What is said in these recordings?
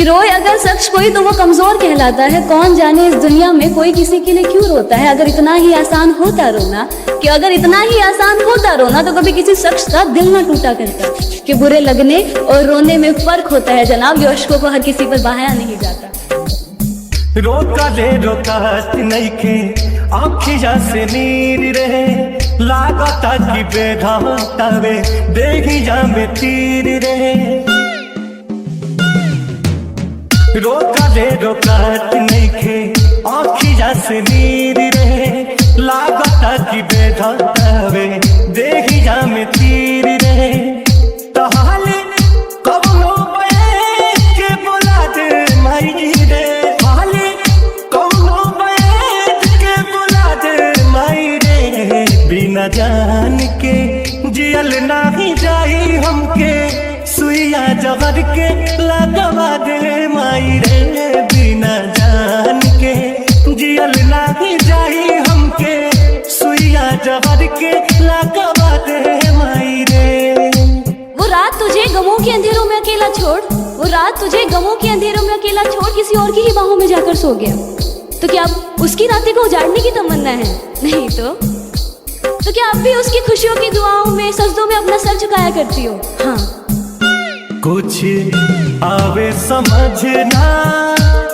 कि रोए अगर शख्स कोई तो वो कमजोर कहलाता है। कौन जाने इस दुनिया में कोई किसी के लिए क्यों रोता है। अगर इतना ही आसान होता रोना, कि अगर इतना ही आसान होता रोना तो कभी किसी शख्स का दिल ना टूटा करता। कि बुरे लगने और रोने में फर्क होता है जनाब, ये अश्कों को हर किसी पर बहाया नहीं जाता। रोका ले रोकात नइखे आँखिया से नीर रहे, लागता कि बेघातावे देहिया में तीर रहे। रोका ले रोकात नइखे आँखिया से नीर रहे, लागता कि बेघातावे देहिया में तीर रहे। तहाले कबलो बैठ के बुला दे माई रे, बिना जान के जियल नहीं जाई हमके, सुइया जहर के लगवा दे माई रे। बिना जान के जियल नहीं जाई हमके, सुइया जहर के लगवा दे माई रे। वो रात तुझे गमों के अंधेरों में अकेला छोड़, वो रात तुझे गमों के अंधेरों में अकेला छोड़ किसी और की ही बाहों में जाकर सो गया। तो क्या अब उसकी रातें को उजाड़ने की तमन्ना है? नहीं तो क्या आप भी उसकी खुशियों की दुआओं में सजदों में अपना सर झुकाया करती हो? हाँ। कुछ आवे समझना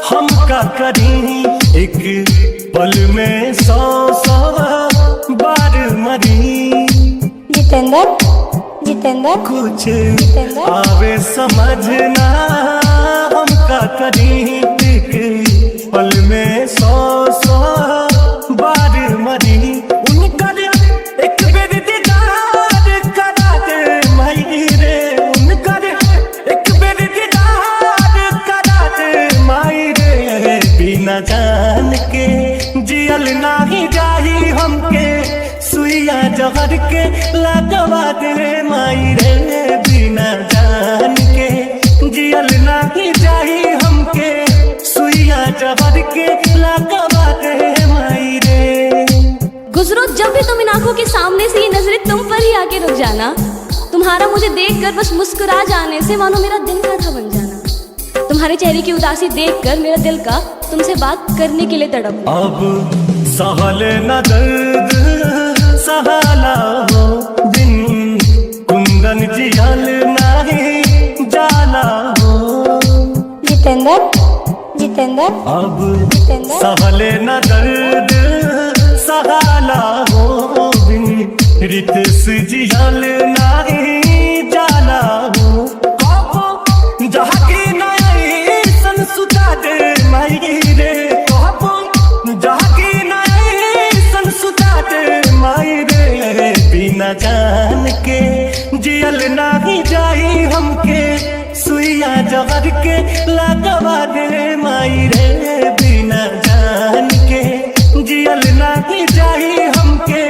हम का करी, एक पल में 100 बार मरी। जितेंद्र कुछ आवे समझना हम का करी, एक पल में 100 बार मरी। उनका एक बेर दीदार करा दे माई रे, उनका एक बेर दीदार करा दे माई रे। बिना जान के जियल नहीं जाही हमके, सुइया जहर के लगवा दे माई रे। बिना जान के जियल नहीं जाही हमके, सुइया जहर के लगवा दे माई रे। गुजरो जब भी तुम इन आंखों के सामने से, ये नजरें तुम पर ही आके रुक जाना। तुम्हारा मुझे देखकर बस मुस्कुरा जाने से मानो मेरा दिल का था बन जाना। तुम्हारे चेहरे की उदासी देखकर मेरा दिल का तुमसे बात करने के लिए तड़प। अब सहल न दर्द सहाला हो दिन, कुंदन जियल नहीं जाला हो। जितेंद्र अब सहल न दर्द सहाला हो दिन, रितेश जियल नहीं जाला हो। कबो जहाँ की नई सन सुता दे माई रे, कबो जहाँ की नई सन सुता दे माई रे। बिना जान के जियल नहीं जाई हमके, सुइया जहर के लगवा दे माई रे। बिना जान के जियल नहीं जाई हमके,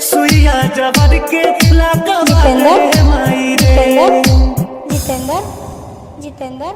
सुइया जहर के लगवा दे माई रे। जितेंद्र